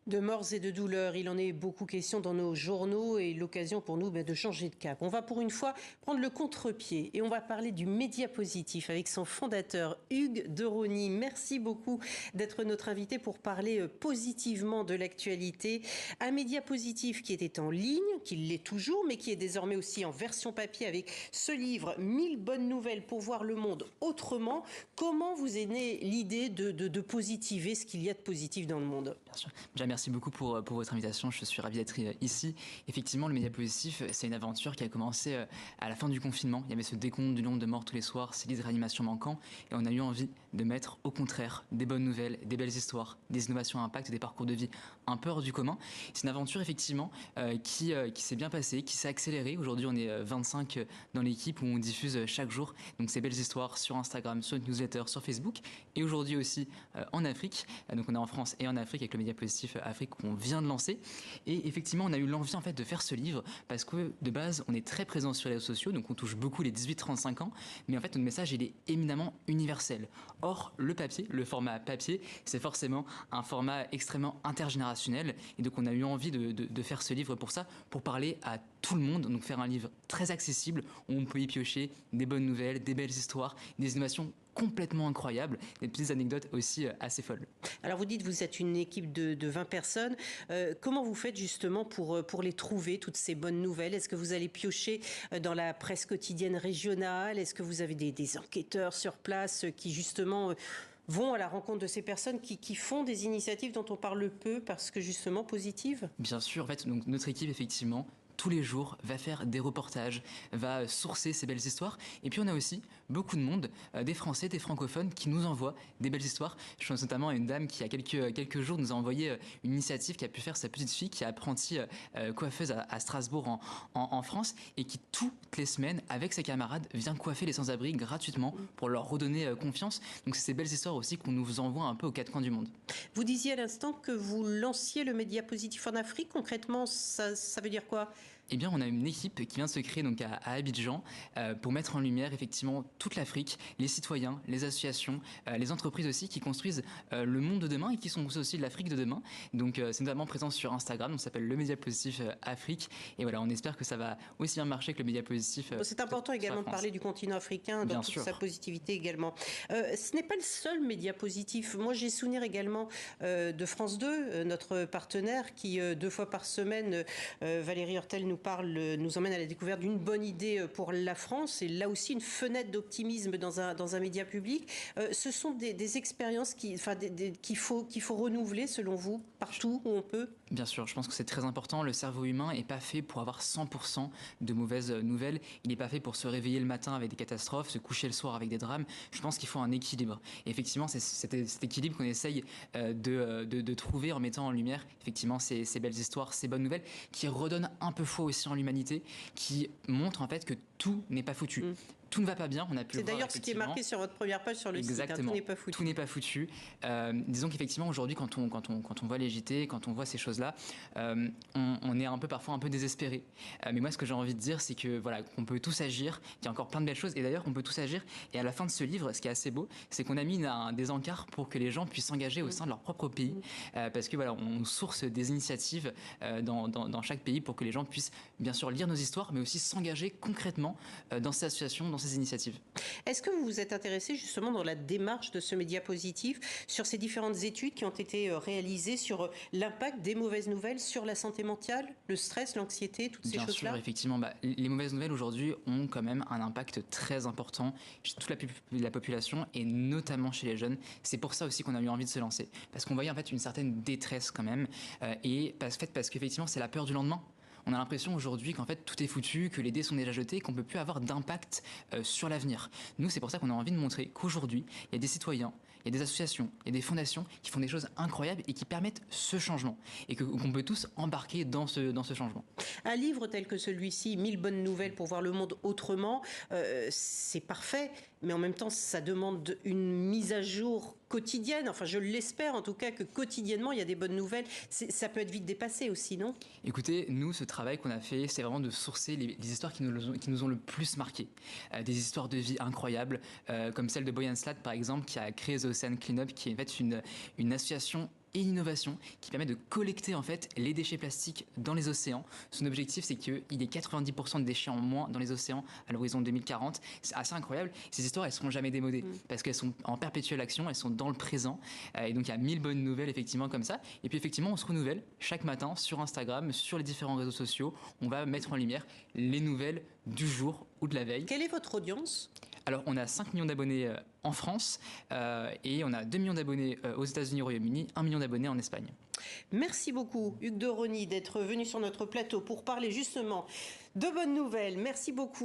De morts et de douleurs, il en est beaucoup question dans nos journaux et l'occasion pour nous de changer de cap. On va pour une fois prendre le contre-pied et on va parler du média positif avec son fondateur Hugues de Rosny. Merci beaucoup d'être notre invité pour parler positivement de l'actualité. Un média positif qui était en ligne, qui l'est toujours, mais qui est désormais aussi en version papier avec ce livre « 1000 bonnes nouvelles pour voir le monde autrement ». Comment vous est née l'idée de positiver ce qu'il y a de positif dans le monde ? Bien sûr. Déjà, merci beaucoup pour votre invitation. Je suis ravi d'être ici. Effectivement, le média positif, c'est une aventure qui a commencé à la fin du confinement. Il y avait ce décompte du nombre de morts tous les soirs, ces lits de réanimation manquants. Et on a eu envie de mettre au contraire des bonnes nouvelles, des belles histoires, des innovations à impact, des parcours de vie un peu hors du commun. C'est une aventure effectivement qui s'est bien passée, qui s'est accélérée. Aujourd'hui, on est 25 dans l'équipe où on diffuse chaque jour donc ces belles histoires sur Instagram, sur une newsletter, sur Facebook. Et aujourd'hui aussi en Afrique. Donc on est en France et en Afrique avec le média positif Afrique qu'on vient de lancer. Et effectivement, on a eu l'envie en fait de faire ce livre parce que de base, on est très présent sur les réseaux sociaux, donc on touche beaucoup les 18-35 ans, mais en fait, notre message, il est éminemment universel. Or, le papier, le format papier, c'est forcément un format extrêmement intergénérationnel. Et donc, on a eu envie de faire ce livre pour ça, pour parler à tout le monde, donc faire un livre très accessible où on peut y piocher des bonnes nouvelles, des belles histoires, des innovations complètement incroyables, des petites anecdotes aussi assez folles. Alors vous dites vous êtes une équipe de 20 personnes. Comment vous faites justement pour les trouver, toutes ces bonnes nouvelles? Est-ce que vous allez piocher dans la presse quotidienne régionale? Est-ce que vous avez des enquêteurs sur place qui justement vont à la rencontre de ces personnes qui font des initiatives dont on parle peu parce que justement positives? Bien sûr, en fait, donc notre équipe effectivement tous les jours, va faire des reportages, va sourcer ces belles histoires. Et puis on a aussi beaucoup de monde, des Français, des francophones qui nous envoient des belles histoires. Je pense notamment à une dame qui, il y a quelques jours, nous a envoyé une initiative qui a pu faire sa petite fille, qui est apprentie coiffeuse à Strasbourg en France, et qui toutes les semaines, avec ses camarades, vient coiffer les sans-abri gratuitement pour leur redonner confiance. Donc c'est ces belles histoires aussi qu'on nous envoie un peu aux quatre coins du monde. Vous disiez à l'instant que vous lanciez le média positif en Afrique. Concrètement, ça veut dire quoi ? Eh bien, on a une équipe qui vient de se créer donc à Abidjan pour mettre en lumière effectivement toute l'Afrique, les citoyens, les associations, les entreprises aussi qui construisent le monde de demain et qui sont aussi de l'Afrique de demain. Donc, c'est notamment présent sur Instagram, on s'appelle le Média Positif Afrique. Et voilà, on espère que ça va aussi bien marcher que le Média Positif. C'est important également de parler du continent africain dans toute sa positivité également. Ce n'est pas le seul média positif. Moi, j'ai souvenir également de France 2, notre partenaire, qui 2 fois par semaine, Valérie Hurtel nous emmène à la découverte d'une bonne idée pour la France, et là aussi une fenêtre d'optimisme dans un média public. Ce sont des expériences qu'il faut renouveler selon vous partout où on peut. Bien sûr, je pense que c'est très important. Le cerveau humain n'est pas fait pour avoir 100% de mauvaises nouvelles. Il n'est pas fait pour se réveiller le matin avec des catastrophes, se coucher le soir avec des drames. Je pense qu'il faut un équilibre. Et effectivement, c'est cet équilibre qu'on essaye de trouver en mettant en lumière effectivement ces belles histoires, ces bonnes nouvelles qui redonnent un peu foi aussi en l'humanité, qui montrent en fait que tout n'est pas foutu. Tout ne va pas bien, on a pu le voir. C'est d'ailleurs ce qui est marqué sur votre première page sur le site. Tout n'est pas foutu. Tout n'est pas foutu. Disons qu'effectivement aujourd'hui, quand on voit les JT, quand on voit ces choses-là, on est parfois un peu désespéré. Mais moi, ce que j'ai envie de dire, c'est que voilà, qu'on peut tous agir, qu'il y a encore plein de belles choses, et d'ailleurs, on peut tous agir. Et à la fin de ce livre, ce qui est assez beau, c'est qu'on a mis des encarts pour que les gens puissent s'engager au sein de leur propre pays, parce que voilà, on source des initiatives dans chaque pays pour que les gens puissent bien sûr lire nos histoires, mais aussi s'engager concrètement dans ces associations, dans ces initiatives. Est-ce que vous vous êtes intéressé justement dans la démarche de ce média positif sur ces différentes études qui ont été réalisées sur l'impact des mauvaises nouvelles sur la santé mentale, le stress, l'anxiété, toutes ces choses-là? Bien sûr, effectivement, les mauvaises nouvelles aujourd'hui ont quand même un impact très important chez toute la population et notamment chez les jeunes. C'est pour ça aussi qu'on a eu envie de se lancer, parce qu'on voyait en fait une certaine détresse quand même, et parce qu'effectivement c'est la peur du lendemain. On a l'impression aujourd'hui qu'en fait tout est foutu, que les dés sont déjà jetés, qu'on ne peut plus avoir d'impact sur l'avenir. Nous, c'est pour ça qu'on a envie de montrer qu'aujourd'hui, il y a des citoyens, il y a des associations, il y a des fondations qui font des choses incroyables et qui permettent ce changement. Et qu'on peut tous embarquer dans ce changement. Un livre tel que celui-ci, 1000 bonnes nouvelles pour voir le monde autrement, c'est parfait, mais en même temps, ça demande une mise à jour quotidienne. Enfin, je l'espère en tout cas que quotidiennement, il y a des bonnes nouvelles. Ça peut être vite dépassé aussi, non? Écoutez, nous, ce travail qu'on a fait, c'est vraiment de sourcer les histoires qui nous ont le plus marqué. Des histoires de vie incroyables, comme celle de Boyan Slat, par exemple, qui a créé The Ocean Cleanup, qui est en fait une association et l'innovation qui permet de collecter en fait les déchets plastiques dans les océans. Son objectif, c'est qu'il y ait 90% de déchets en moins dans les océans à l'horizon 2040. C'est assez incroyable. Ces histoires, elles ne seront jamais démodées parce qu'elles sont en perpétuelle action, elles sont dans le présent. Et donc, il y a 1000 bonnes nouvelles, effectivement, comme ça. Et puis, effectivement, on se renouvelle chaque matin sur Instagram, sur les différents réseaux sociaux. On va mettre en lumière les nouvelles du jour ou de la veille. Quelle est votre audience ? Alors, on a 5 millions d'abonnés en France et on a 2 millions d'abonnés aux États-Unis, au Royaume-Uni, 1 million d'abonnés en Espagne. Merci beaucoup, Hugues de Rosny, d'être venu sur notre plateau pour parler justement de bonnes nouvelles. Merci beaucoup.